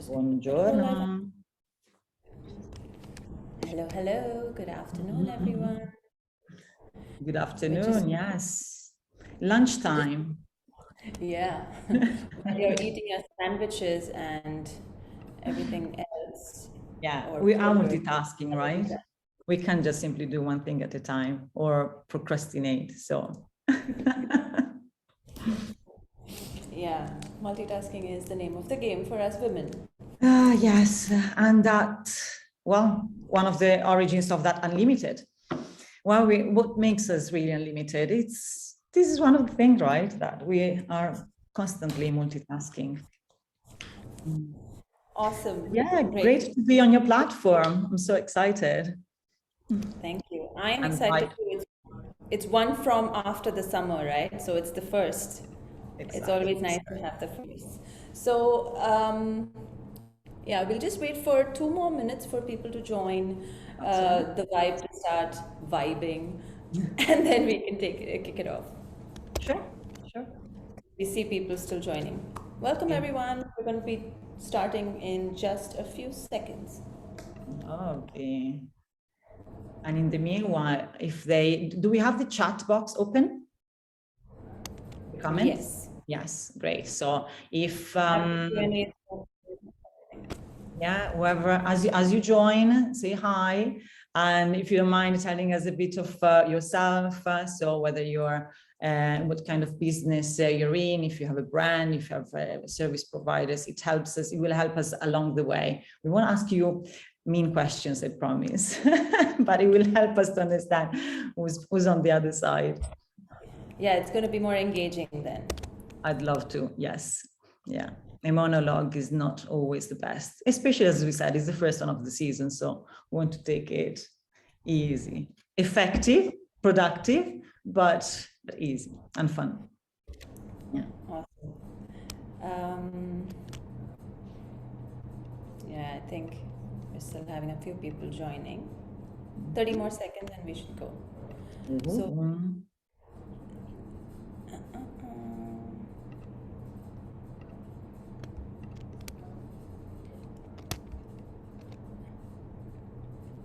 Buongiorno. Hello, hello. Good afternoon, everyone. Good afternoon, yes. Lunchtime. Yeah. You're eating your sandwiches and everything else. Yeah, we are multitasking, right? We can't just simply do one thing at a time or procrastinate, so. Yeah, multitasking is the name of the game for us women. Yes, and that, well, one of the origins of that unlimited. Well, what makes us really unlimited? This is one of the things, right? That we are constantly multitasking. Awesome. Yeah, great to be on your platform. I'm so excited. Thank you. I am excited too. It's one from after the summer, right? So it's the first. Exactly. It's always nice to have the first. So, yeah, we'll just wait for 2 more minutes for people to join, the vibe to start vibing, and then we can kick it off. Sure, sure. We see people still joining. Welcome, everyone. We're going to be starting in just a few seconds. Okay. And in the meanwhile, do we have the chat box open? The comments? Yes. Yes, great. So if yeah, whoever, as you join, say hi. And if you don't mind telling us a bit of yourself, so whether you're, what kind of business you're in, if you have a brand, if you have service providers, it helps us, it will help us along the way. We won't ask you mean questions, I promise, but it will help us to understand who's on the other side. Yeah, it's going to be more engaging then. I'd love to, yes. Yeah. A monologue is not always the best, especially as we said, it's the first one of the season. So we want to take it easy, effective, productive, but easy and fun. Yeah. Awesome. Yeah, I think we're still having a few people joining. 30 more seconds and we should go. So,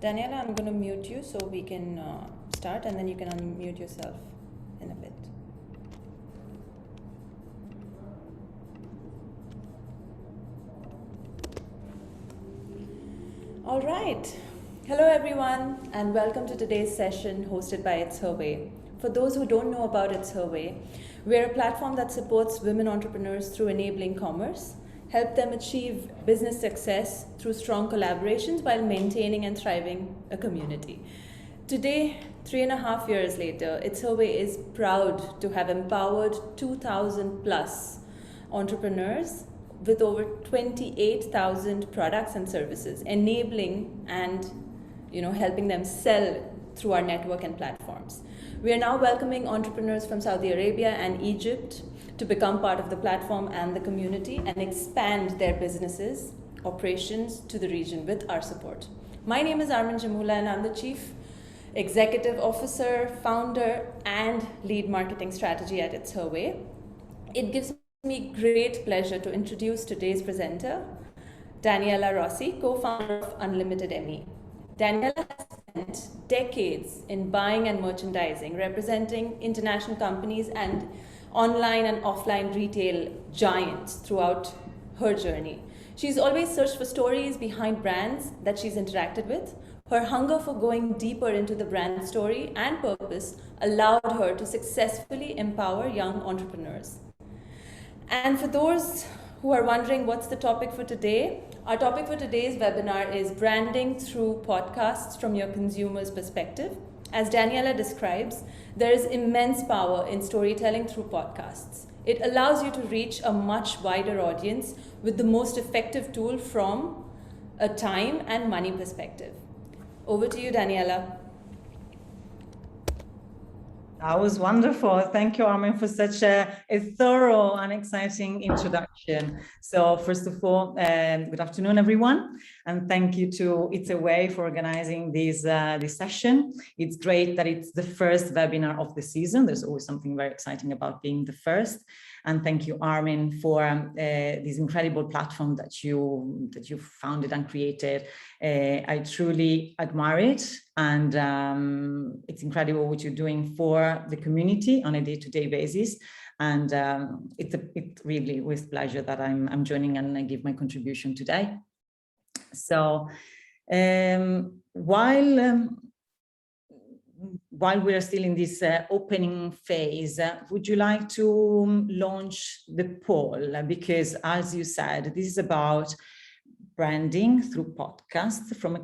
Daniela, I'm going to mute you so we can start, and then you can unmute yourself in a bit. All right. Hello, everyone, and welcome to today's session hosted by ItsHerWay. For those who don't know about ItsHerWay, we're a platform that supports women entrepreneurs through enabling commerce, help them achieve business success through strong collaborations while maintaining and thriving a community. Today, 3.5 years later, ItsHerWay is proud to have empowered 2,000 plus entrepreneurs with over 28,000 products and services, enabling and helping them sell through our network and platforms. We are now welcoming entrepreneurs from Saudi Arabia and Egypt to become part of the platform and the community and expand their businesses, operations to the region with our support. My name is Armin Jamula and I'm the Chief Executive Officer, Founder, and Lead Marketing Strategy at ItsHerWay. It gives me great pleasure to introduce today's presenter, Daniela Rossi, co-founder of Unlimited ME. Daniela has spent decades in buying and merchandising, representing international companies and online and offline retail giants throughout her journey. She's always searched for stories behind brands that she's interacted with. Her hunger for going deeper into the brand story and purpose allowed her to successfully empower young entrepreneurs. And for those who are wondering what's the topic for today, our topic for today's webinar is branding through podcasts from your consumer's perspective. As Daniela describes, there is immense power in storytelling through podcasts. It allows you to reach a much wider audience with the most effective tool from a time and money perspective. Over to you, Daniela. That was wonderful. Thank you, Armin, for such a thorough and exciting introduction. So first of all, good afternoon, everyone. And thank you to ItHerWay for organizing this session. It's great that it's the first webinar of the season. There's always something very exciting about being the first. And thank you, Armin, for this incredible platform that you founded and created. I truly admire it, and it's incredible what you're doing for the community on a day-to-day basis. And it really with pleasure that I'm joining and I give my contribution today. So while we are still in this opening phase, would you like to launch the poll? Because as you said, this is about branding through podcasts from a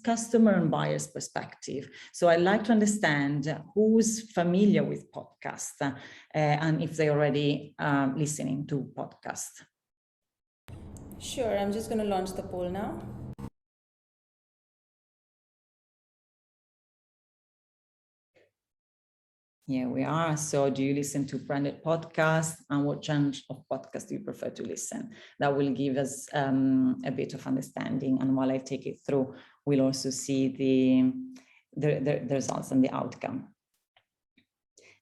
customer and buyer's perspective. So I'd like to understand who's familiar with podcasts and if they're already listening to podcasts. Sure, I'm just going to launch the poll now. Here we are. So do you listen to branded podcasts, and what genre of podcasts do you prefer to listen? That will give us a bit of understanding. And while I take it through, we'll also see the results and the outcome.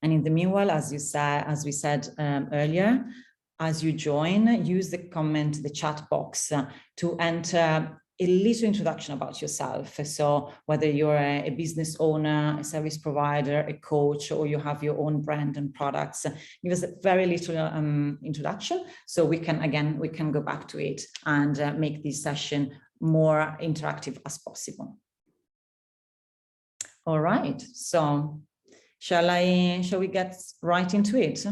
And in the meanwhile, as we said earlier, as you join, use the chat box to enter a little introduction about yourself. So whether you're a business owner, a service provider, a coach, or you have your own brand and products, give us a very little introduction, so we can go back to it and make this session more interactive as possible. All right, so shall we get right into it?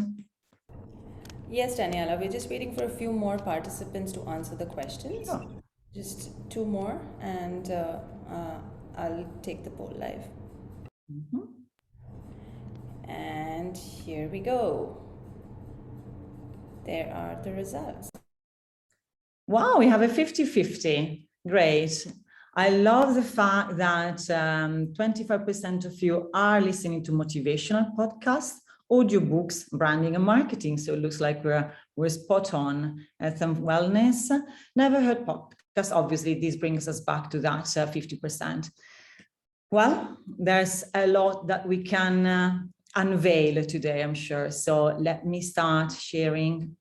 Yes, Daniela, we're just waiting for a few more participants to answer the questions. Sure. Just 2 more, and I'll take the poll live. Mm-hmm. And here we go. There are the results. Wow, we have a 50-50. Great. I love the fact that 25% of you are listening to motivational podcasts, audiobooks, branding and marketing. So it looks like we're spot on. Some wellness, never heard podcasts. Obviously, this brings us back to that 50%. Well, there's a lot that we can unveil today, I'm sure. So let me start sharing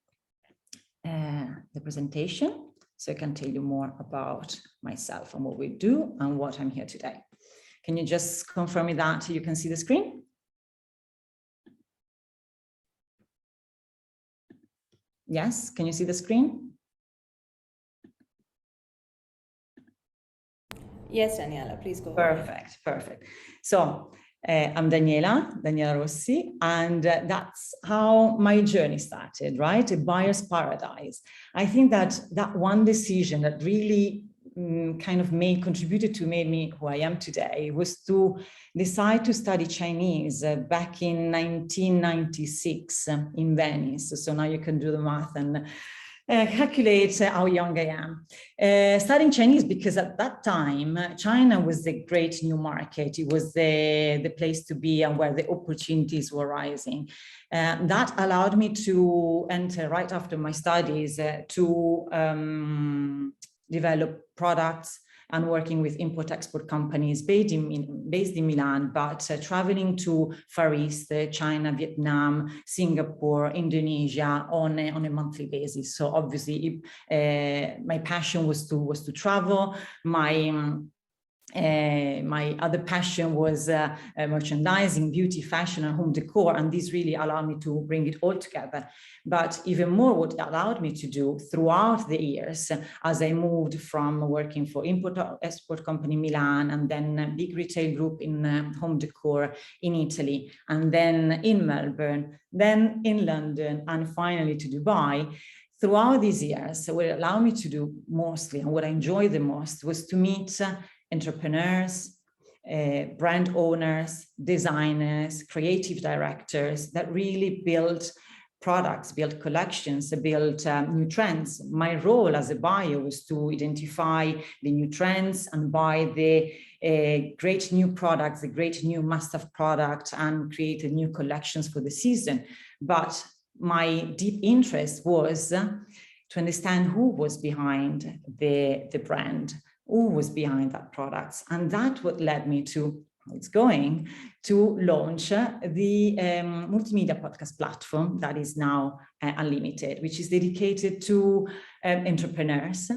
the presentation so I can tell you more about myself and what we do and what I'm here today. Can you just confirm me that you can see the screen? Yes, can you see the screen? Yes, Daniela, please go ahead. Perfect. So I'm Daniela Rossi, and that's how my journey started, right? A buyer's paradise. I think that one decision that really contributed to made me who I am today was to decide to study Chinese back in 1996 in Venice. So now you can do the math and calculate how young I am. Studying Chinese because at that time, China was the great new market. It was the place to be and where the opportunities were rising. That allowed me to enter right after my studies to develop products and working with import-export companies based in Milan, but traveling to Far East, China, Vietnam, Singapore, Indonesia on a monthly basis. So obviously, my passion was to travel. My other passion was merchandising, beauty, fashion, and home decor, and this really allowed me to bring it all together. But even more, what it allowed me to do throughout the years, as I moved from working for import-export company Milan, and then a big retail group in home decor in Italy, and then in Melbourne, then in London, and finally to Dubai. Throughout these years, what it allowed me to do mostly, and what I enjoyed the most, was to meet entrepreneurs, brand owners, designers, creative directors that really built products, built collections, built new trends. My role as a buyer was to identify the new trends and buy the great new products, the great new must-have product, and create new collections for the season. But my deep interest was to understand who was behind the brand, who was behind that product. And that's what led me to it's going to launch the multimedia podcast platform that is now unlimited, which is dedicated to entrepreneurs,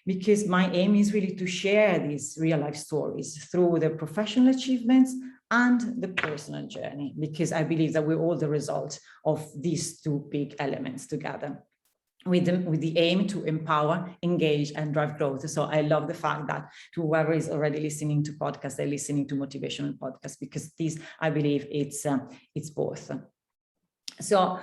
because my aim is really to share these real life stories through the professional achievements and the personal journey, because I believe that we're all the result of these two big elements together, with the aim to empower, engage, and drive growth. So I love the fact that whoever is already listening to podcasts, they're listening to motivational podcasts, because this, I believe, it's both. So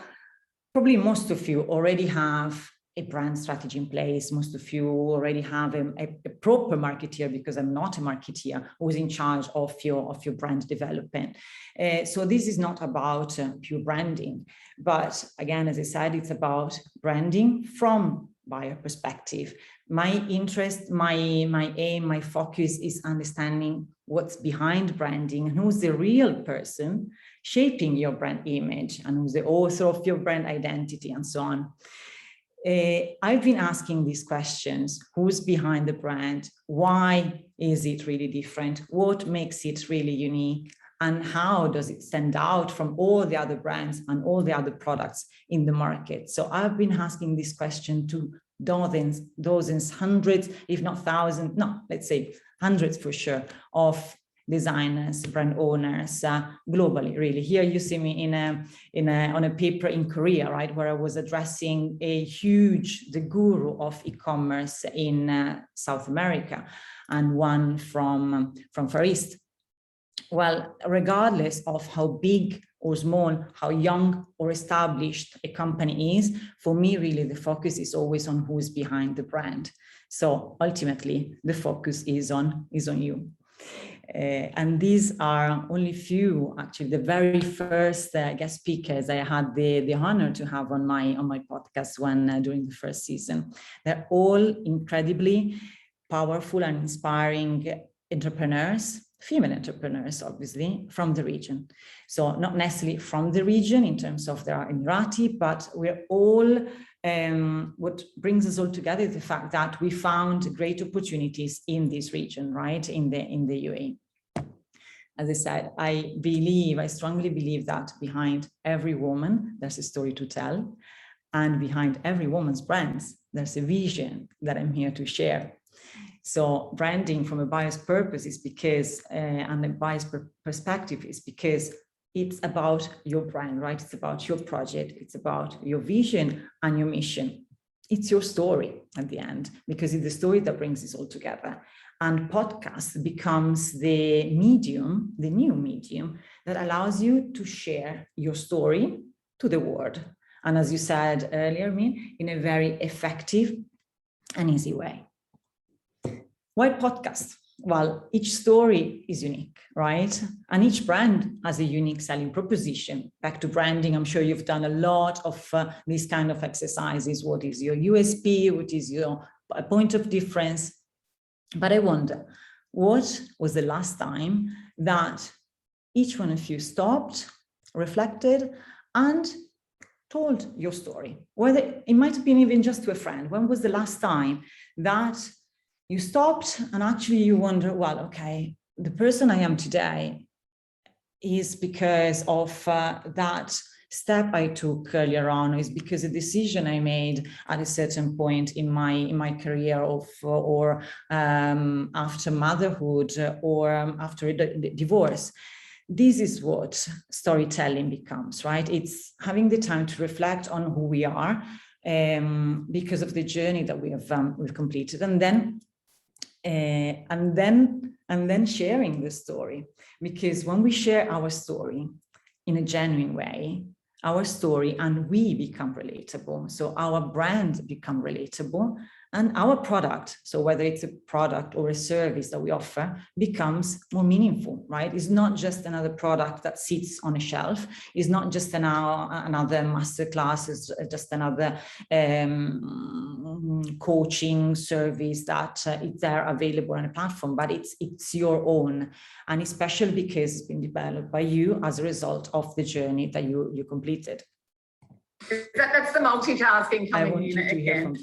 probably most of you already have a brand strategy in place. Most of you already have a proper marketeer, because I'm not a marketeer, who's in charge of your brand development. So this is not about pure branding, but again, as I said, it's about branding from buyer perspective. My interest, my aim, my focus is understanding what's behind branding and who's the real person shaping your brand image and who's the author of your brand identity and so on. I've been asking these questions: who's behind the brand? Why is it really different? What makes it really unique? And how does it stand out from all the other brands and all the other products in the market? So I've been asking this question to dozens, hundreds, if not thousands, no, let's say hundreds for sure, of designers, brand owners, globally, really. Here you see me on a paper in Korea, right, where I was addressing the guru of e-commerce in South America, and one from Far East. Well, regardless of how big or small, how young or established a company is, for me, really, the focus is always on who is behind the brand. So ultimately, the focus is on you. And these are only few, actually, the very first guest speakers I had the honor to have on my podcast during the first season. They're all incredibly powerful and inspiring entrepreneurs, female entrepreneurs, obviously, from the region. So not necessarily from the region in terms of their Emirati, but we're all, what brings us all together is the fact that we found great opportunities in this region, right, in the UAE. As I said, I strongly believe that behind every woman, there's a story to tell. And behind every woman's brands, there's a vision that I'm here to share. So branding from a buyer's purpose is because, and a buyer's perspective is because it's about your brand, right? It's about your project. It's about your vision and your mission. It's your story at the end, because it's the story that brings this all together. And podcast becomes the medium, the new medium that allows you to share your story to the world. And as you said earlier, in a very effective and easy way. Why podcast? Well, each story is unique, right? And each brand has a unique selling proposition. Back to branding, I'm sure you've done a lot of these kind of exercises. What is your USP? What is your point of difference? But I wonder, what was the last time that each one of you stopped, reflected, and told your story? Whether it might have been even just to a friend. When was the last time that you stopped and actually you wonder, well, okay, the person I am today is because of that step I took earlier on, is because a decision I made at a certain point in my career or after motherhood or after a divorce. This is what storytelling becomes, right? It's having the time to reflect on who we are because of the journey that we've completed, and then sharing the story. Because when we share our story in a genuine way, our story and we become relatable. So our brand become relatable, and our product, so whether it's a product or a service that we offer, becomes more meaningful, right? It's not just another product that sits on a shelf. It's not just another masterclass. It's just another coaching service that is there available on a platform, but it's your own. And it's special because it's been developed by you as a result of the journey that you completed. That's the multitasking coming in again.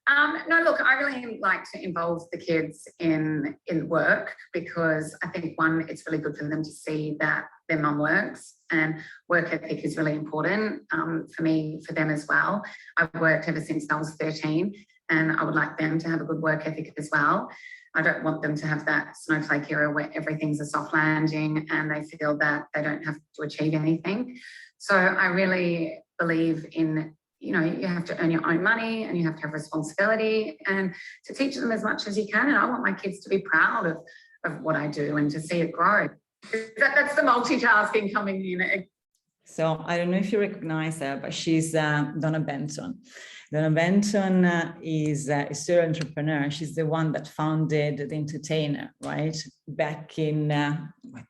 No, look, I really like to involve the kids in work, because I think, one, it's really good for them to see that their mum works, and work ethic is really important for me, for them as well. I've worked ever since I was 13, and I would like them to have a good work ethic as well. I don't want them to have that snowflake era where everything's a soft landing and they feel that they don't have to achieve anything. So I really believe in, you know, you have to earn your own money and you have to have responsibility, and to teach them as much as you can. And I want my kids to be proud of what I do and to see it grow. That's the multitasking coming in. So I don't know if you recognize her, but she's Donna Benton. Donna Benton is a serial entrepreneur. She's the one that founded The Entertainer, right? Back in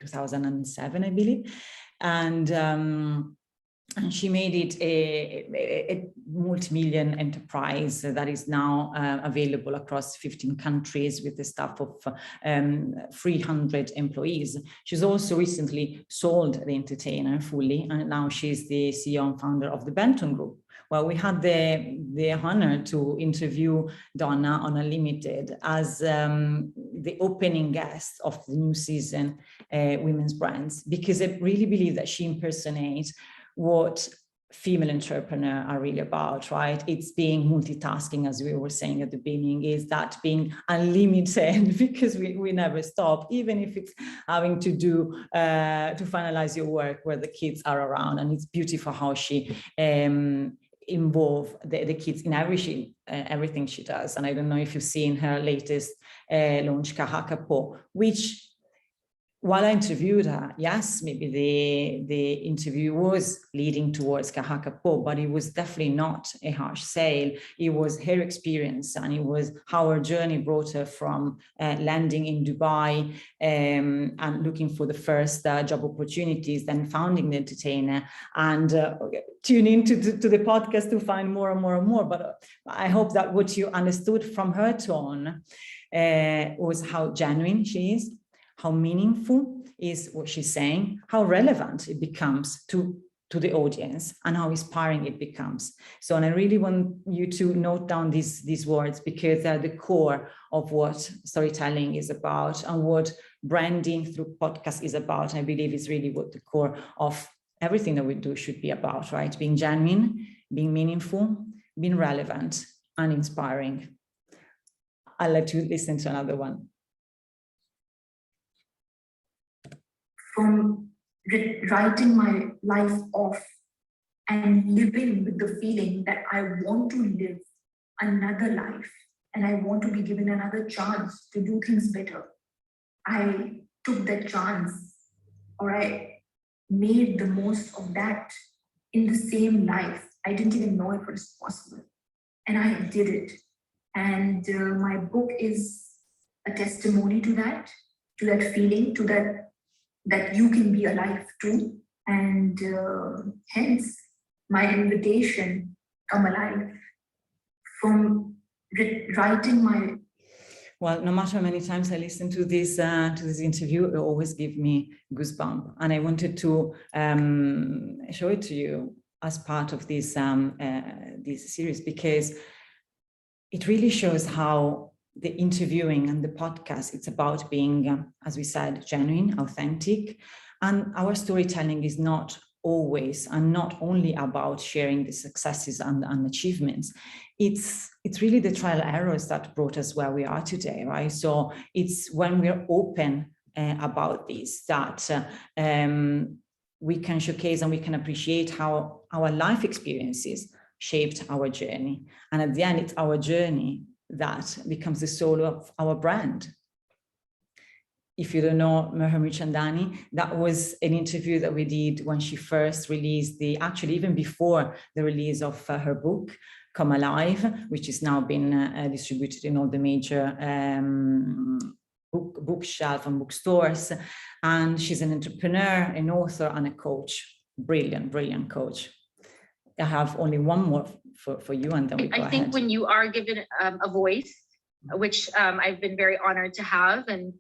2007, I believe. And she made it a multi-million enterprise that is now available across 15 countries with the staff of 300 employees. She's also recently sold The Entertainer fully, and now she's the CEO and founder of the Benton Group. Well, we had the honor to interview Donna on Unlimited as the opening guest of the new season, Women's Brands, because I really believe that she impersonates what female entrepreneurs are really about, right? It's being multitasking, as we were saying at the beginning, is that being unlimited, because we never stop, even if it's having to do to finalize your work where the kids are around. And it's beautiful how she involve the kids in everything she does. And I don't know if you've seen her latest launch, Kahaka Po, which, while I interviewed her, yes, maybe the interview was leading towards Kahaka Po, but it was definitely not a harsh sale. It was her experience, and it was how her journey brought her from landing in Dubai and looking for the first job opportunities, then founding The Entertainer, and tune into the podcast to find more and more and more. But I hope that what you understood from her tone was how genuine she is, how meaningful is what she's saying, how relevant it becomes to the audience, and how inspiring it becomes. So, and I really want you to note down these words, because they're the core of what storytelling is about and what branding through podcast is about. I believe it's really what the core of everything that we do should be about, right? Being genuine, being meaningful, being relevant, and inspiring. I'll let you listen to another one. From writing my life off and living with the feeling that I want to live another life and I want to be given another chance to do things better. I took that chance, or I made the most of that in the same life. I didn't even know it was possible, and I did it. And my book is a testimony to that feeling, to that you can be alive too. And hence my invitation, come alive. From writing my... Well, no matter how many times I listen to this interview, it always gives me goosebumps. And I wanted to show it to you as part of this series, because it really shows how the interviewing and the podcast, it's about being, as we said, genuine, authentic. And our storytelling is not always and not only about sharing the successes and achievements. It's really the trial errors that brought us where we are today, right? So it's when we're open about this that we can showcase and we can appreciate how our life experiences shaped our journey. And at the end, it's our journey that becomes the soul of our brand. If you don't know Meher Mirchandani, that was an interview that we did when she first released actually even before the release of her book, Come Alive, which is now been distributed in all the major bookshelf and bookstores. And she's an entrepreneur, an author, and a coach. Brilliant, brilliant coach. I have only one more for you, and then we go ahead. I think when you are given a voice, which I've been very honored to have, and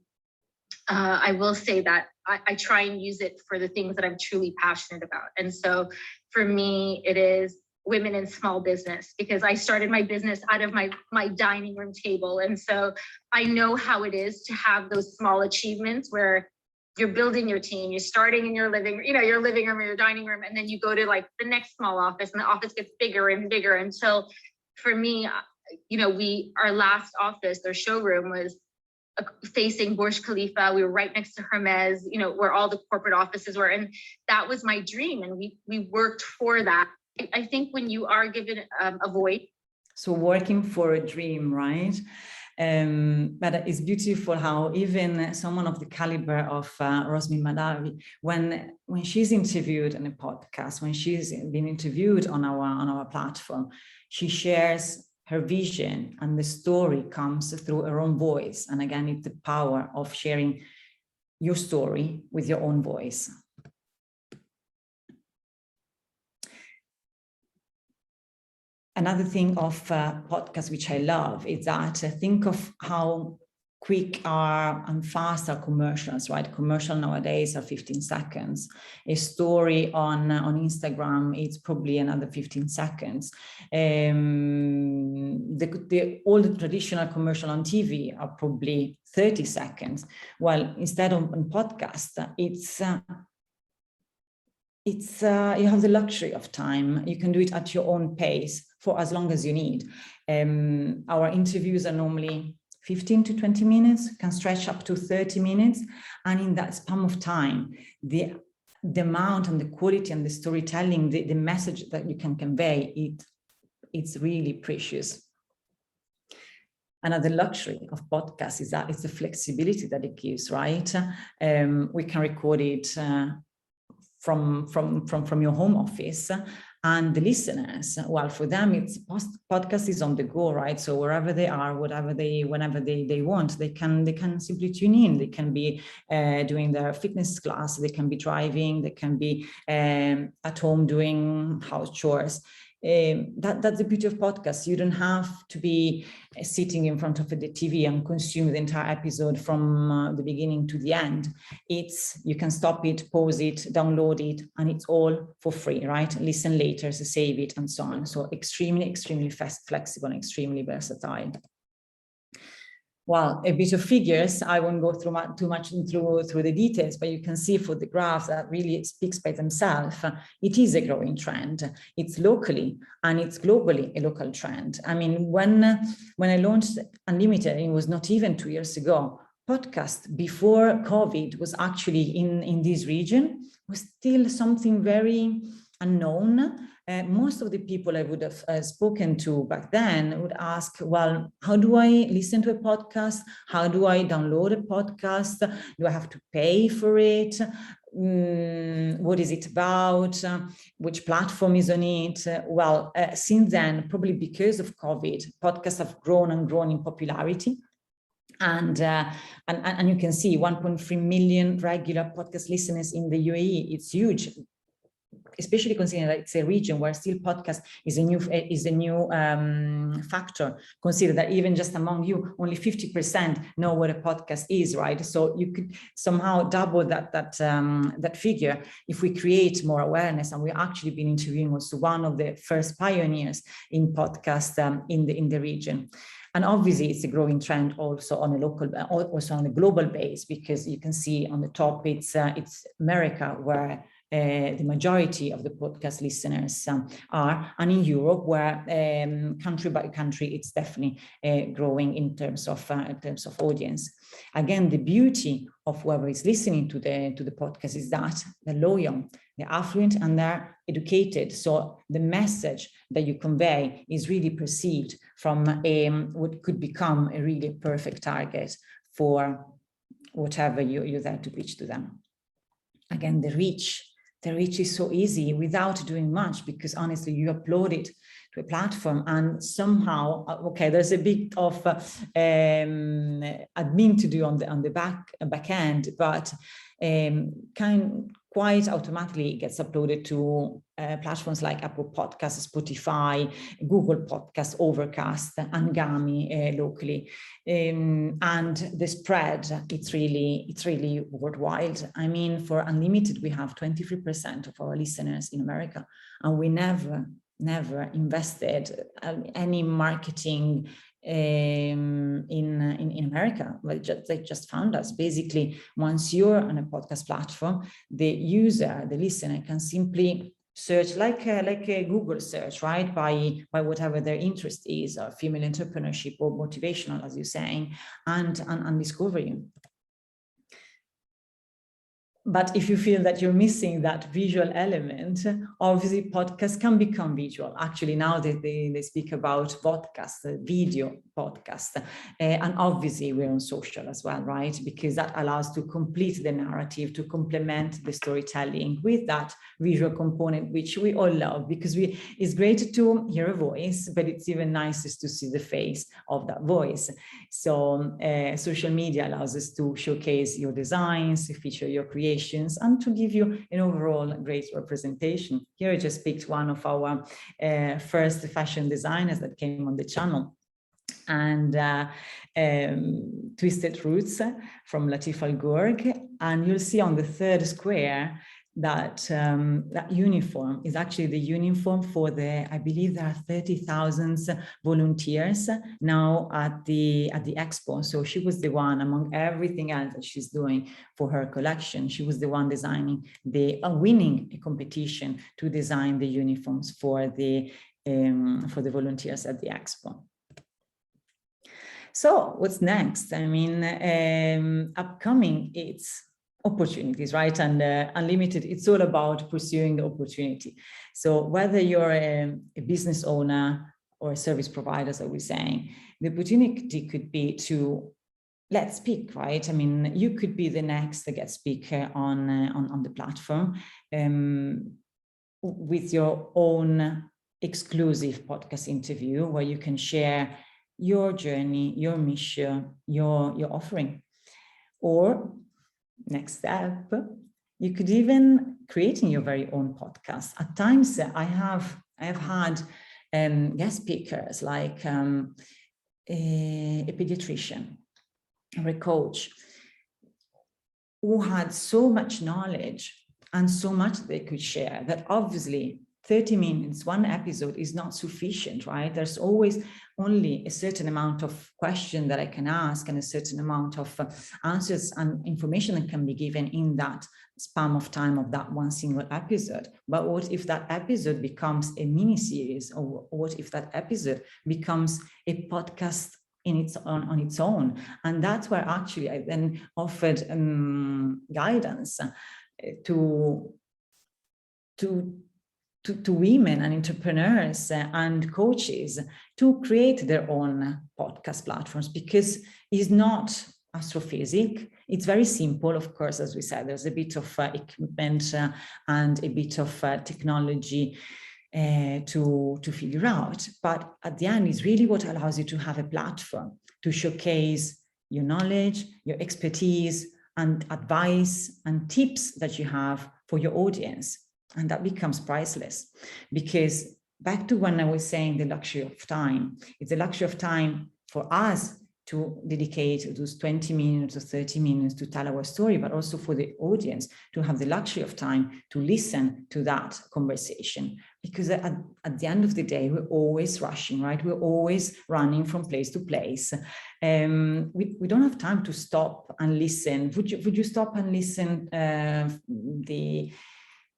I will say that I try and use it for the things that I'm truly passionate about. And so for me, it is women in small business, because I started my business out of my dining room table. And so I know how it is to have those small achievements where you're building your team, you're starting in your living room or your dining room, and then you go to like the next small office, and the office gets bigger and bigger until, for me, our last office, their showroom was facing Burj Khalifa. We were right next to Hermes, where all the corporate offices were. And that was my dream. And we worked for that. I think when you are given a voice. So working for a dream, right? But it's beautiful how even someone of the caliber of Rosmi Madawi, when she's interviewed in a podcast, when she's been interviewed on our platform, she shares her vision, and the story comes through her own voice. And again, it's the power of sharing your story with your own voice. Another thing of podcasts, which I love, is that think of how quick and fast are commercials, right? Commercial nowadays are 15 seconds. A story on Instagram, it's probably another 15 seconds. All the traditional commercial on TV are probably 30 seconds. Well, instead of on podcast, you have the luxury of time. You can do it at your own pace for as long as you need. Our interviews are normally 15 to 20 minutes, can stretch up to 30 minutes. And in that span of time, the amount and the quality and the storytelling, the message that you can convey, it's really precious. Another luxury of podcasts is that it's the flexibility that it gives, right? We can record it from your home office, and the listeners, well, for them, podcast is on the go, right? So wherever they are, whenever they want, they can simply tune in. They can be doing their fitness class, they can be driving, they can be at home doing house chores. That's the beauty of podcasts. You don't have to be sitting in front of the TV and consume the entire episode from the beginning to the end. You can stop it, pause it, download it, and it's all for free, right? Listen later, so save it, and so on. So extremely, extremely flexible and extremely versatile. Well, a bit of figures. I won't go through too much through the details, but you can see for the graphs that really speaks by themselves. It is a growing trend. It's locally and it's globally a local trend. I mean, when I launched Unlimited, it was not even 2 years ago. Podcast before COVID was actually in this region, was still something very unknown. Most of the people I would have spoken to back then would ask, well, how do I listen to a podcast? How do I download a podcast? Do I have to pay for it? What is it about? Which platform is on it? Well, since then, probably because of COVID, podcasts have grown and grown in popularity. And you can see 1.3 million regular podcast listeners in the UAE. It's huge, especially considering that it's a region where still podcast is a new factor. Consider that even just among you, only 50% know what a podcast is, right? So you could somehow double that figure if we create more awareness. And we've actually been interviewing also one of the first pioneers in podcast in the region. And obviously, it's a growing trend also on a global base, because you can see on the top it's America, where the majority of the podcast listeners are, and in Europe, where country by country, it's definitely growing in terms of audience. Again, the beauty of whoever is listening to the podcast is that they're loyal, they're affluent, and they're educated. So the message that you convey is really perceived from what could become a really perfect target for whatever you're there to pitch to them. Again, the reach is so easy without doing much, because honestly, you upload it to a platform and somehow, okay, there's a bit of admin to do on the back end, but quite automatically it gets uploaded to platforms like Apple Podcasts, Spotify, Google Podcasts, Overcast, Angami locally, and the spread, it's really worldwide. I mean, for Unlimited, we have 23% of our listeners in America, and we never never invested any marketing in America. They just found us. Basically, once you're on a podcast platform, the user, the listener, can simply search like a Google search, right? By whatever their interest is, or female entrepreneurship or motivational, as you're saying, and discover you. But if you feel that you're missing that visual element, obviously podcasts can become visual. Actually, now they speak about podcast, video podcast. And obviously we're on social as well, right? Because that allows to complete the narrative, to complement the storytelling with that visual component, which we all love, because it's great to hear a voice, but it's even nicest to see the face of that voice. So social media allows us to showcase your designs, to feature your creations, and to give you an overall great representation. Here I just picked one of our first fashion designers that came on the channel, and Twisted Roots from Latif Al Ghorg. And you'll see on the third square that that uniform is actually the uniform for I believe there are 30,000 volunteers now at the expo. So she was the one, among everything else that she's doing for her collection, she was the one designing winning a competition to design the uniforms for the volunteers at the expo. So what's next? I mean, upcoming, it's opportunities, right? And unlimited, it's all about pursuing the opportunity. So whether you're a business owner or a service provider, as I was saying, the opportunity could be to let's speak, right? I mean, you could be the next guest speaker on the platform with your own exclusive podcast interview where you can share your journey, your mission, your offering. Or next step, you could even creating your very own podcast. At times I have had guest speakers like a pediatrician or a coach who had so much knowledge and so much they could share that obviously 30 minutes, one episode is not sufficient, right? There's always only a certain amount of question that I can ask and a certain amount of answers and information that can be given in that span of time of that one single episode. But what if that episode becomes a mini series, or what if that episode becomes a podcast on its own? And that's where actually I then offered guidance to women and entrepreneurs and coaches to create their own podcast platforms, because it's not astrophysics. It's very simple. Of course, as we said, there's a bit of equipment and a bit of technology to figure out. But at the end, it's really what allows you to have a platform to showcase your knowledge, your expertise, and advice and tips that you have for your audience. And that becomes priceless, because back to when I was saying the luxury of time, it's the luxury of time for us to dedicate those 20 minutes or 30 minutes to tell our story, but also for the audience to have the luxury of time to listen to that conversation. Because at the end of the day, we're always rushing, right? We're always running from place to place. We don't have time to stop and listen. Would you stop and listen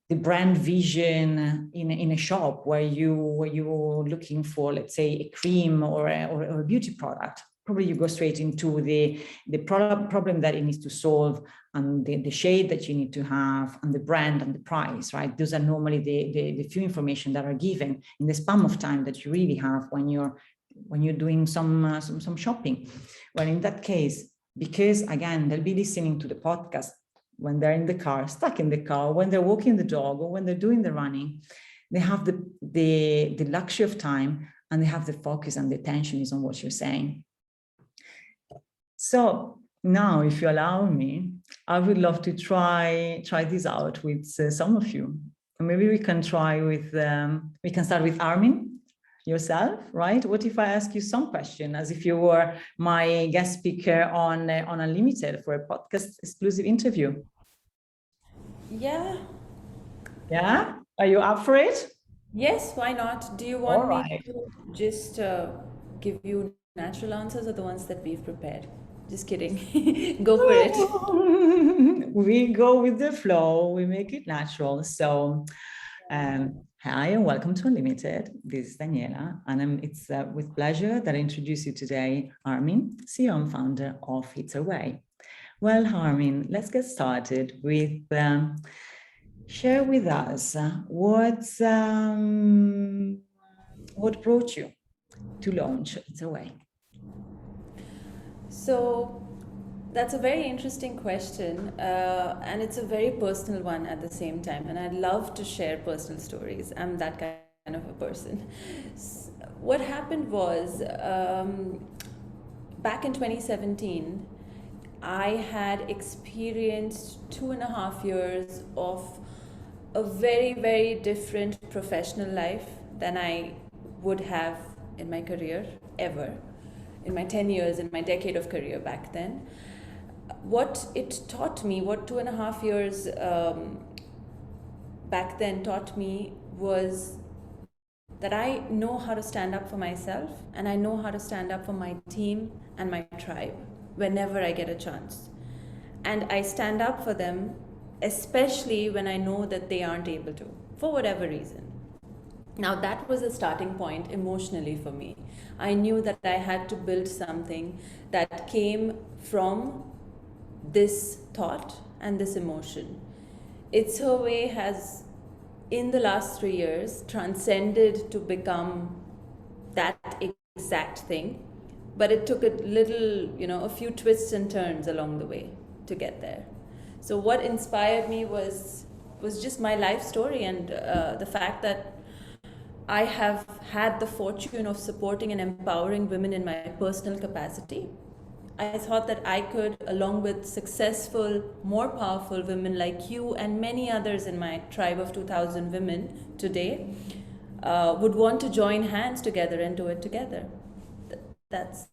the brand vision in a shop where you're looking for, let's say, a cream or a beauty product? Probably you go straight into the problem that it needs to solve, and the shade that you need to have, and the brand and the price, right? Those are normally the few information that are given in the span of time that you really have when you're doing some shopping. Well, in that case, because again, they'll be listening to the podcast when they're in the car, stuck in the car, when they're walking the dog, or when they're doing the running, they have the luxury of time, and they have the focus and the attention is on what you're saying. So now, if you allow me, I would love to try this out with some of you. Maybe we can try with, we can start with Armin, yourself, right? What if I ask you some question as if you were my guest speaker on Unlimited for a podcast exclusive interview? Yeah. Yeah? Are you up for it? Yes, why not? Do you All want me right. to just give you natural answers or the ones that we've prepared? Just kidding. Go for it. We go with the flow, we make it natural. So, hi and welcome to Unlimited. This is Daniela, and it's with pleasure that I introduce you today, Armin, CEO and founder of ItHerWay. Well, Armin, let's get started with share with us what brought you to launch ItHerWay. So that's a very interesting question, and it's a very personal one at the same time. And I'd love to share personal stories. I'm that kind of a person. What happened was back in 2017, I had experienced 2.5 years of a very, very different professional life than I would have in my career ever, in my 10 years, in my decade of career back then. What it taught me, what 2.5 years back then taught me, was that I know how to stand up for myself and I know how to stand up for my team and my tribe whenever I get a chance. And I stand up for them, especially when I know that they aren't able to, for whatever reason. Now, that was a starting point emotionally for me. I knew that I had to build something that came from this thought and this emotion. ItHerWay has, in the last 3 years, transcended to become that exact thing, but it took a little, a few twists and turns along the way to get there. So what inspired me was just my life story and the fact that I have had the fortune of supporting and empowering women in my personal capacity. I thought that I could, along with successful, more powerful women like you and many others in my tribe of 2,000 women today, would want to join hands together and do it together. That's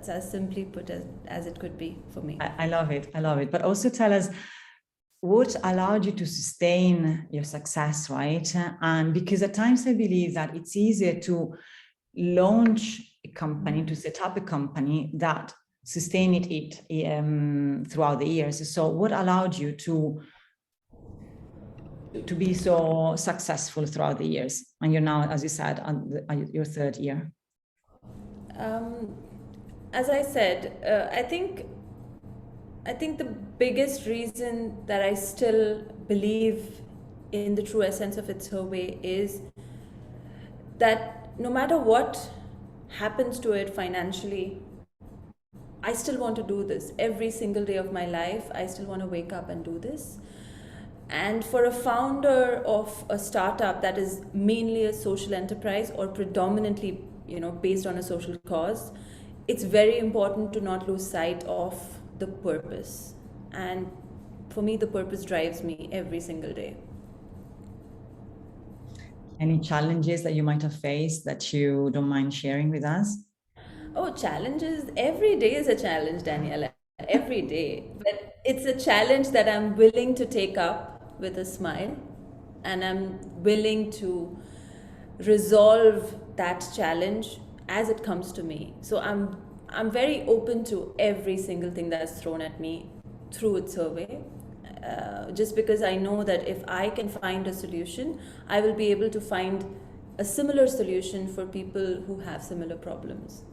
as simply put as it could be for me. I love it. I love it. But also tell us what allowed you to sustain your success, right? And because at times I believe that it's easier to launch a company, to set up a company that sustain it throughout the years. So what allowed you to be so successful throughout the years? And you're now, as you said, on your third year. As I said, I think the biggest reason that I still believe in the true essence of ItHerWay is that no matter what happens to it financially, I still want to do this every single day of my life. I still want to wake up and do this. And for a founder of a startup that is mainly a social enterprise or predominantly, based on a social cause, it's very important to not lose sight of the purpose. And for me, the purpose drives me every single day. Any challenges that you might have faced that you don't mind sharing with us? Oh, challenges. Every day is a challenge, Daniela. Every day. But it's a challenge that I'm willing to take up with a smile, and I'm willing to resolve that challenge as it comes to me. So I'm very open to every single thing that's thrown at me through ItHerWay. Just because I know that if I can find a solution, I will be able to find a similar solution for people who have similar problems.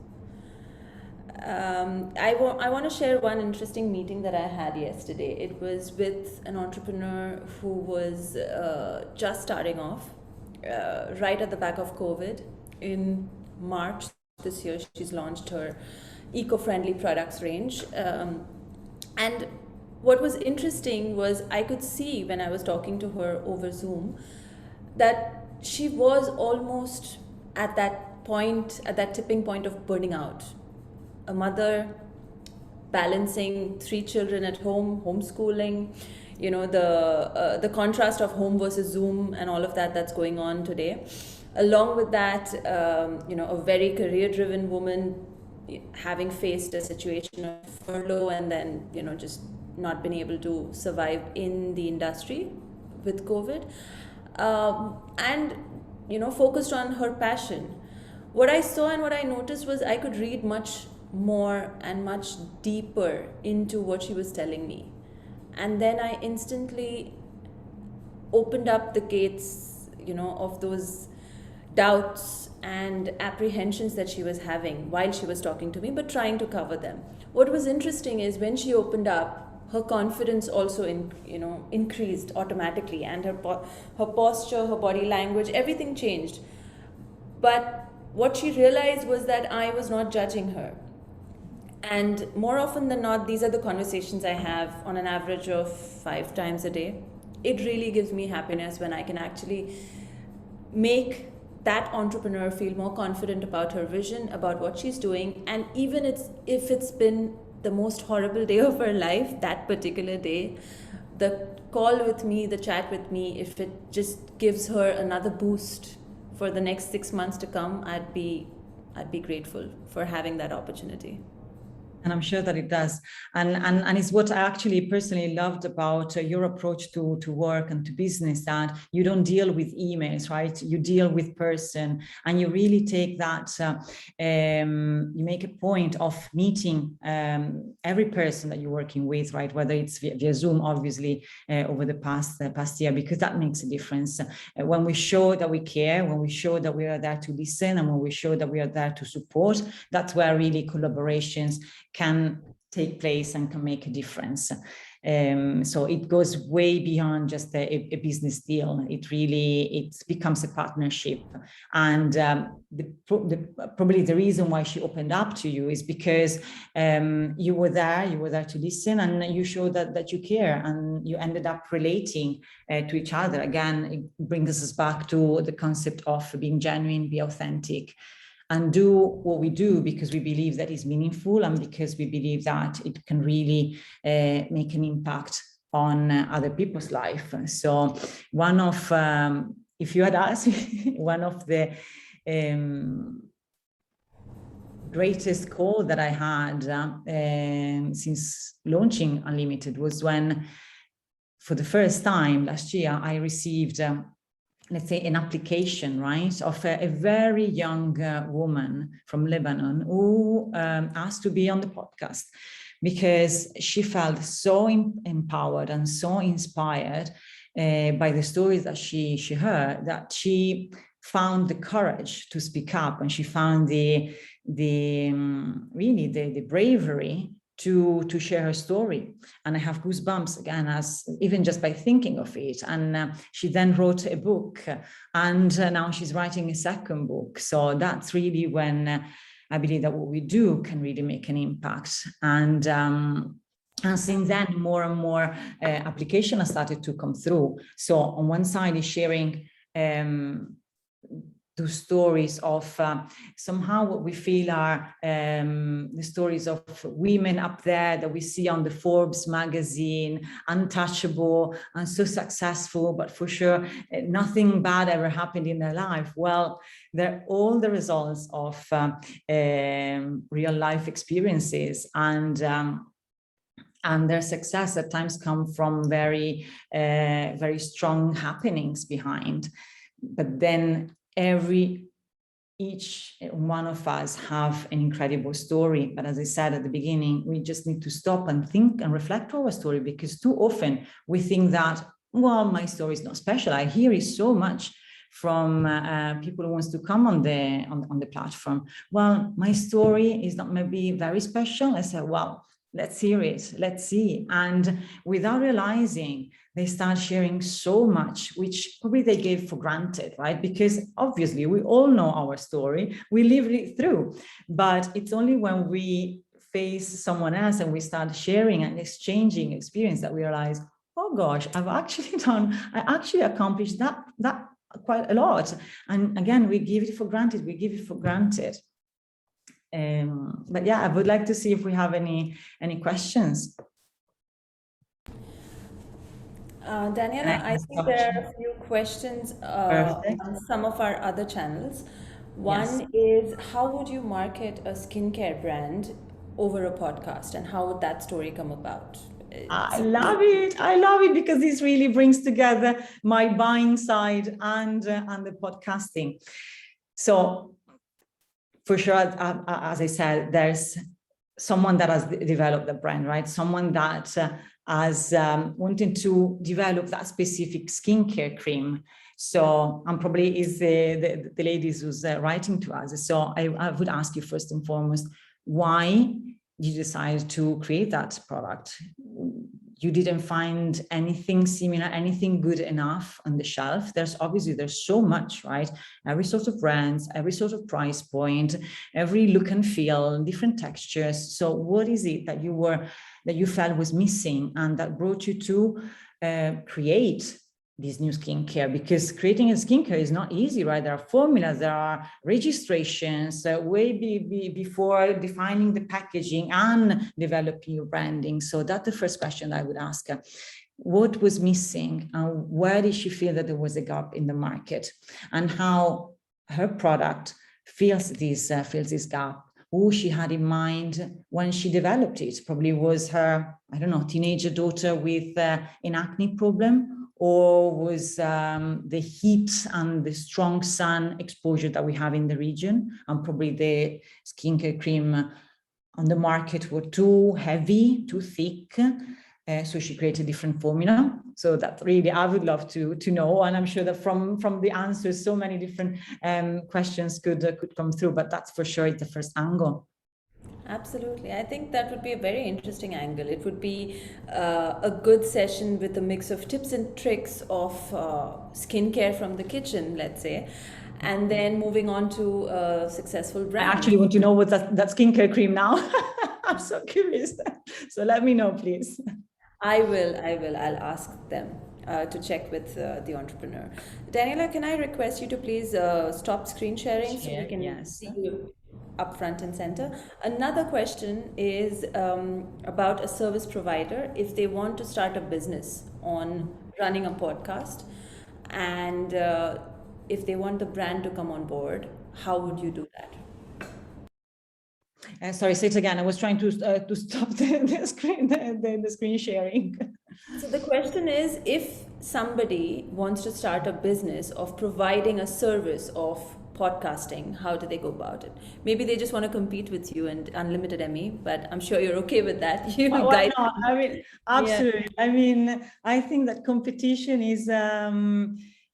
I want to share one interesting meeting that I had yesterday. It was with an entrepreneur who was just starting off, right at the back of COVID. In March this year, she's launched her eco-friendly products range. And what was interesting was I could see when I was talking to her over Zoom that she was almost at that point, at that tipping point of burning out. A mother balancing 3 children at home, homeschooling, the contrast of home versus Zoom and all of that's going on today. Along with that, a very career-driven woman having faced a situation of furlough and then, just not been able to survive in the industry with COVID. And, focused on her passion. What I saw and what I noticed was I could read much more and much deeper into what she was telling me. And then I instantly opened up the gates, of those doubts and apprehensions that she was having while she was talking to me, but trying to cover them. What was interesting is when she opened up, her confidence also increased automatically, and her posture, her body language, everything changed. But what she realized was that I was not judging her. And more often than not, these are the conversations I have on an average of 5 times a day. It really gives me happiness when I can actually make that entrepreneur feel more confident about her vision, about what she's doing. And even if it's been the most horrible day of her life, that particular day, the call with me, the chat with me, if it just gives her another boost for the next 6 months to come, I'd be grateful for having that opportunity. And I'm sure that it does. And it's what I actually personally loved about your approach to work and to business, that you don't deal with emails, right? You deal with person, and you really take that, you make a point of meeting every person that you're working with, right? Whether it's via Zoom, obviously, over the past year, because that makes a difference. When we show that we care, when we show that we are there to listen, and when we show that we are there to support, that's where really collaborations can take place and can make a difference. So it goes way beyond just a business deal. It becomes a partnership. And probably the reason why she opened up to you is because you were there to listen, and you showed that you care, and you ended up relating to each other. Again, it brings us back to the concept of being genuine, be authentic, and do what we do because we believe that is meaningful, and because we believe that it can really make an impact on other people's life. So one of, if you had asked me, one of the greatest call that I had since launching Unlimited was when, for the first time last year, I received let's say an application, right, of a very young woman from Lebanon who asked to be on the podcast because she felt so empowered and so inspired by the stories that she heard, that she found the courage to speak up, and she found the bravery to share her story. And I have goosebumps again, as even just by thinking of it. And she then wrote a book, and now she's writing a second book. So that's really when I believe that what we do can really make an impact. And since then, more and more applications have started to come through. So on one side is sharing the stories of somehow what we feel are the stories of women up there that we see on the Forbes magazine, untouchable and so successful, but for sure nothing bad ever happened in their life. Well, they're all the results of real life experiences, and their success at times come from very strong happenings behind. But then each one of us have an incredible story. But as I said at the beginning, we just need to stop and think and reflect on our story, because too often we think that, well, my story is not special. I hear it so much from people who wants to come on the platform. Well, my story is not maybe very special. I said, well, let's hear it, let's see. And without realizing, they start sharing so much, which probably they gave for granted, right? Because obviously we all know our story, we lived it through, but it's only when we face someone else and we start sharing and exchanging experience that we realize, oh gosh, I actually accomplished that quite a lot. And again, we give it for granted, But yeah, I would like to see if we have any questions. Daniela, I think there are a few questions on some of our other channels. One is, how would you market a skincare brand over a podcast, and how would that story come about? I love it. I love it because this really brings together my buying side and the podcasting. So for sure, as I said, there's someone that has developed the brand, right? Someone that has wanted to develop that specific skincare cream. So I'm probably is the ladies who's writing to us. So I would ask you first and foremost, why you decide to create that product? You didn't find anything similar, anything good enough on the shelf. There's so much, right? Every sort of brands, every sort of price point, every look and feel, different textures. So what is it that you felt was missing and that brought you to create this new skincare? Because creating a skincare is not easy, right? There are formulas, there are registrations, way before defining the packaging and developing your branding. So that's the first question I would ask her. What was missing and where did she feel that there was a gap in the market, and how her product fills this gap? Who she had in mind when she developed it? Probably was her, I don't know, teenager daughter with an acne problem, or was the heat and the strong sun exposure that we have in the region, and probably the skincare cream on the market were too heavy, too thick. So she created a different formula. So that really, I would love to know. And I'm sure that from the answers, so many different questions could come through, but that's for sure the first angle. Absolutely. I think that would be a very interesting angle. It would be a good session with a mix of tips and tricks of skincare from the kitchen, let's say, and then moving on to a successful brand. I actually want to know what that skincare cream now. I'm so curious. So let me know, please. I will. I'll ask them to check with the entrepreneur. Daniela, can I request you to please stop screen sharing so we can see you up front and center? Another question is about a service provider. If they want to start a business on running a podcast, and if they want the brand to come on board, how would you do that? Sorry, say it again. I was trying to stop the screen sharing. So the question is, if somebody wants to start a business of providing a service of podcasting, how do they go about it? Maybe they just want to compete with you and unlimited Emmy, but I'm sure you're okay with that. You Why not? I mean, absolutely. Yeah. I mean, I think that competition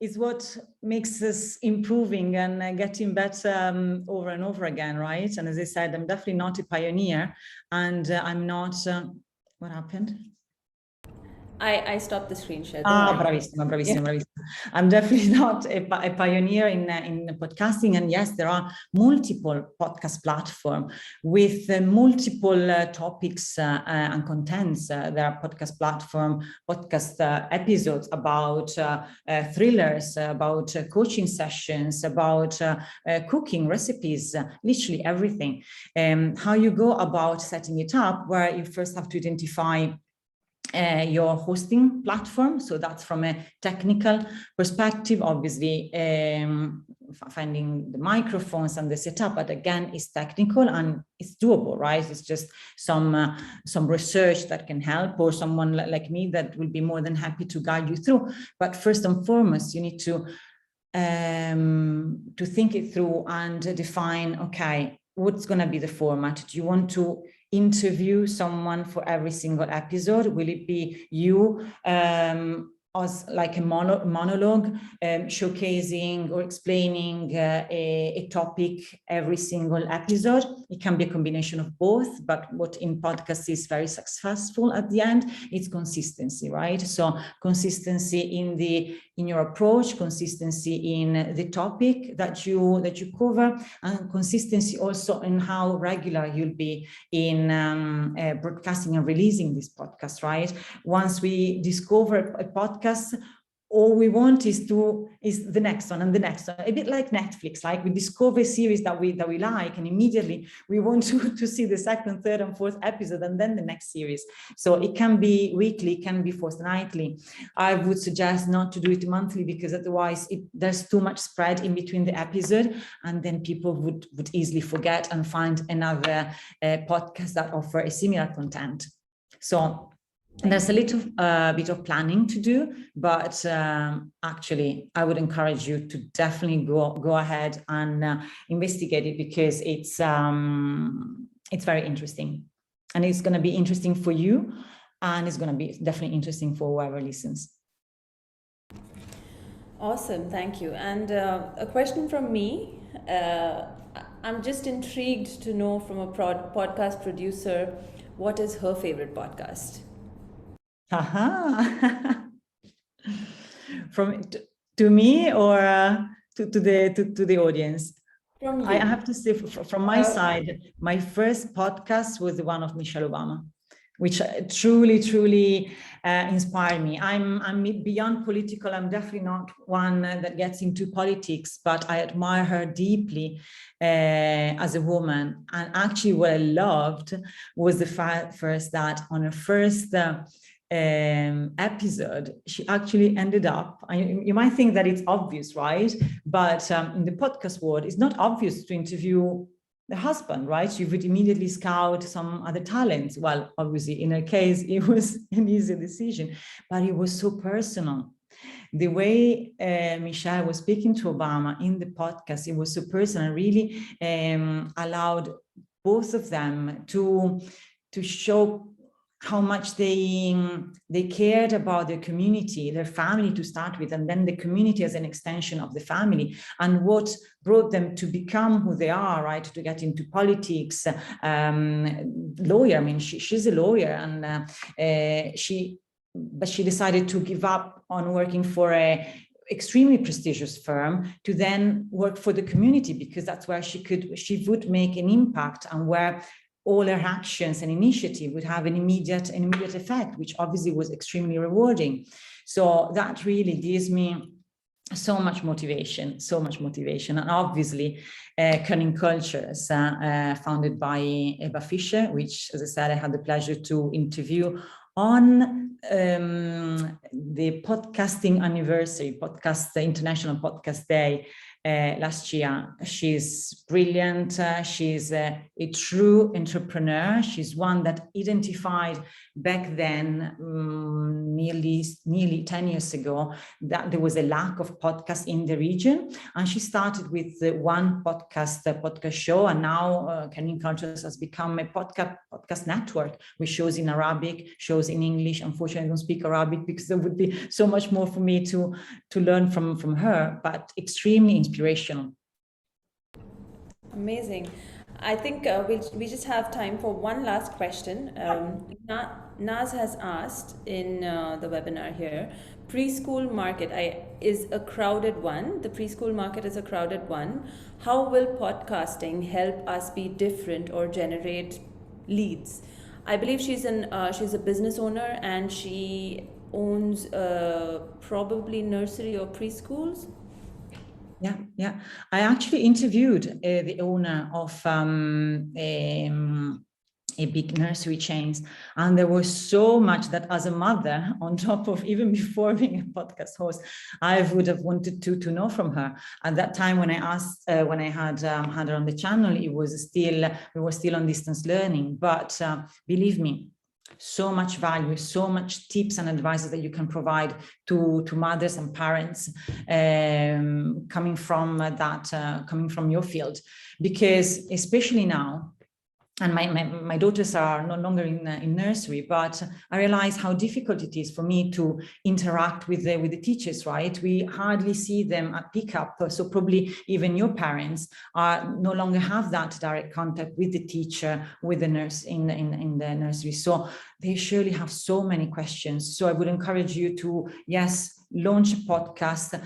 is what makes us improving and getting better over and over again, right? And as I said, I'm definitely not a pioneer, and I'm not. What happened? I stopped the screen share. Bravissima. I'm definitely not a pioneer in podcasting. And yes, there are multiple podcast platforms with multiple topics and contents. There are podcast episodes about thrillers, about coaching sessions, about cooking recipes, literally everything. How you go about setting it up, where you first have to identify your hosting platform. So that's from a technical perspective, obviously, finding the microphones and the setup, but again, it's technical and it's doable, right? It's just some research that can help, or someone like me that will be more than happy to guide you through. But first and foremost, you need to think it through and define, okay, what's going to be the format? Do you want to interview someone for every single episode? Will it be you as like a monologue, showcasing or explaining a topic every single episode? It can be a combination of both, but what in podcast is very successful at the end, it's consistency, right? So consistency in your approach, consistency in the topic that you cover, and consistency also in how regular you'll be in broadcasting and releasing this podcast, right? Once we discover a podcast, all we want is the next one and the next one, a bit like Netflix. Like, we discover a series that we like, and immediately we want to see the second, third, and fourth episode, and then the next series. So it can be weekly, it can be fortnightly. I would suggest not to do it monthly, because otherwise there's too much spread in between the episode, and then people would easily forget and find another podcast that offer a similar content. So There's a little bit of planning to do, but actually, I would encourage you to definitely go ahead and investigate it, because it's very interesting, and it's going to be interesting for you, and it's going to be definitely interesting for whoever listens. Awesome, thank you. And a question from me. I'm just intrigued to know from a podcast producer, what is her favorite podcast? From to me, or to the audience? From you. I have to say, from my side, my first podcast was the one of Michelle Obama, which truly inspired me. I'm beyond political. I'm definitely not one that gets into politics, but I admire her deeply as a woman. And actually, what I loved was the first that on her first episode, she actually ended up, you might think that it's obvious, right? But in the podcast world, it's not obvious to interview the husband, right? You would immediately scout some other talents. Well, obviously, in her case, it was an easy decision, but it was so personal. The way Michelle was speaking to Obama in the podcast, it was so personal, really allowed both of them to show how much they cared about their community, their family to start with, and then the community as an extension of the family, and what brought them to become who they are, right? To get into politics, lawyer. I mean, she's a lawyer, and she decided to give up on working for a extremely prestigious firm to then work for the community, because that's where she would make an impact, and where all her actions and initiative would have an immediate effect, which obviously was extremely rewarding. So that really gives me so much motivation. And obviously, Cunning Cultures, founded by Eva Fischer, which, as I said, I had the pleasure to interview on the podcasting anniversary, International Podcast Day, last year. She's brilliant. She's a true entrepreneur. She's one that identified back then, nearly 10 years ago, that there was a lack of podcasts in the region. And she started with one podcast show. And now Cunning Cultures has become a podcast network with shows in Arabic, shows in English. Unfortunately, I don't speak Arabic, because there would be so much more for me to learn from her, but extremely inspirational. Amazing. I think we just have time for one last question. Naz has asked in the webinar here, preschool market is a crowded one. The preschool market is a crowded one. How will podcasting help us be different or generate leads? I believe she's a business owner, and she owns probably nursery or preschools. Yeah. I actually interviewed the owner of a big nursery chains, and there was so much that, as a mother, on top of even before being a podcast host, I would have wanted to know from her. At that time, when I had her on the channel, we were still on distance learning. But believe me, so much value, so much tips and advices that you can provide to mothers and parents coming from your field, because especially now, and my daughters are no longer in nursery, but I realize how difficult it is for me to interact with the teachers, right? We hardly see them at pickup. So probably even your parents no longer have that direct contact with the teacher, with the nurse in the nursery. So they surely have so many questions. So I would encourage you to, yes, launch a podcast,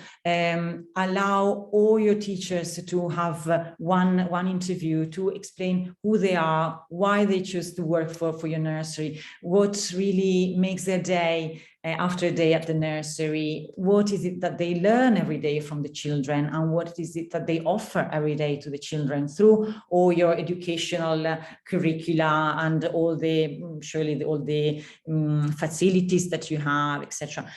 allow all your teachers to have one interview to explain who they are, why they choose to work for your nursery, what really makes their day, after a day at the nursery, what is it that they learn every day from the children, and what is it that they offer every day to the children through all your educational curricula and all the facilities that you have, etc.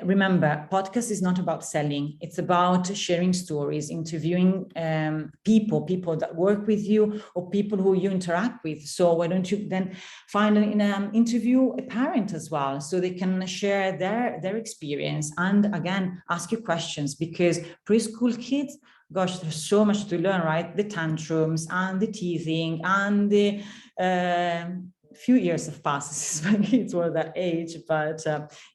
Remember, podcast is not about selling. It's about sharing stories, interviewing people that work with you or people who you interact with. So why don't you then find an interview a parent as well, so they can share their experience and again ask you questions, because preschool kids, gosh, there's so much to learn, right? The tantrums and the teething and the few years have passed when kids were that age, but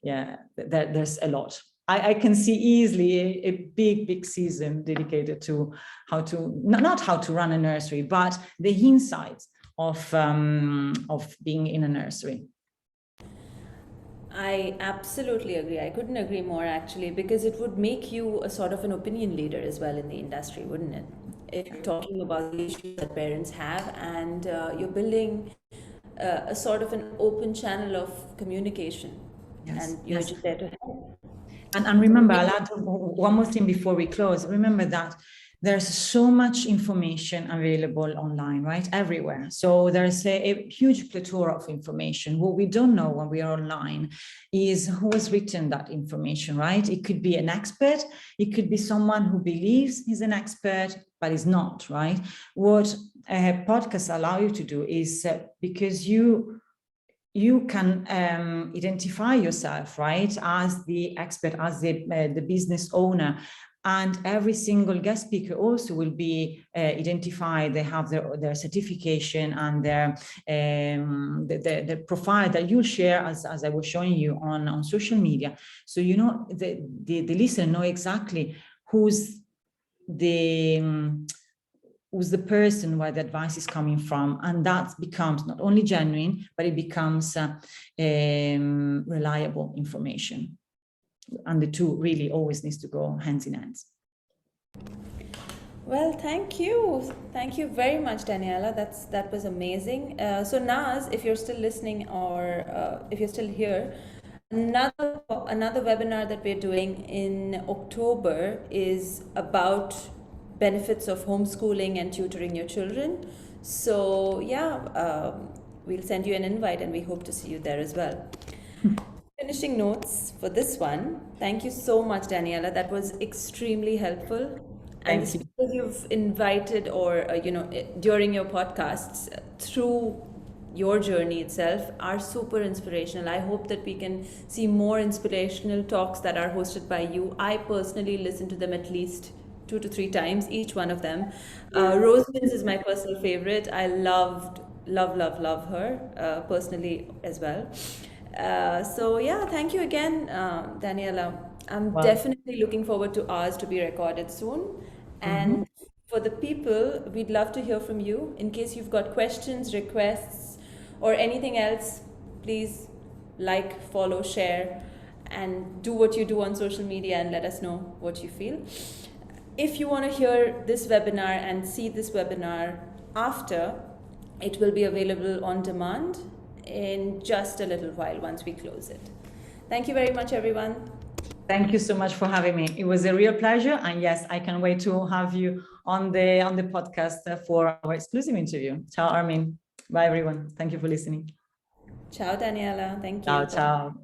yeah, there's a lot. I can see easily a big season dedicated to how to, not how to run a nursery, but the insights of being in a nursery. I absolutely agree. I couldn't agree more, actually, because it would make you a sort of an opinion leader as well in the industry, wouldn't it? If you're talking about the issues that parents have, and you're building a sort of an open channel of communication, and you're just there to help. And remember, I'll add one more thing before we close. Remember that there's so much information available online, right? Everywhere. So there's a huge plethora of information. What we don't know when we are online is who has written that information, right? It could be an expert. It could be someone who believes he's an expert, but is not, right? What podcasts allow you to do is because you can identify yourself, right, as the expert, as the business owner. And every single guest speaker also will be identified. They have their certification and their the profile that you'll share, as I was showing you on social media. So you know the listener know exactly who's the person where the advice is coming from, and that becomes not only genuine, but it becomes reliable information. And the two really always needs to go hands in hands. Well, thank you very much, Daniela. That was amazing. So Naz, if you're still listening, or if you're still here, another webinar that we're doing in October is about benefits of homeschooling and tutoring your children. So yeah, we'll send you an invite, and we hope to see you there as well. Finishing notes for this one. Thank you so much, Daniela. That was extremely helpful. And the speakers you've invited, or during your podcasts, through your journey itself, are super inspirational. I hope that we can see more inspirational talks that are hosted by you. I personally listen to them at least 2 to 3 times, each one of them. Roseman's is my personal favorite. I love her personally as well. So yeah, thank you again, Daniela. I'm definitely looking forward to ours to be recorded soon. And for the people, we'd love to hear from you. In case you've got questions, requests, or anything else, please like, follow, share, and do what you do on social media and let us know what you feel. If you want to hear this webinar and see this webinar after, it will be available on demand in just a little while once we close it. Thank you very much, everyone. Thank you so much for having me. It was a real pleasure. And yes, I can't wait to have you on the podcast for our exclusive interview. Ciao, Armin. Bye, everyone. Thank you for listening. Ciao, Daniela. Thank you. Ciao.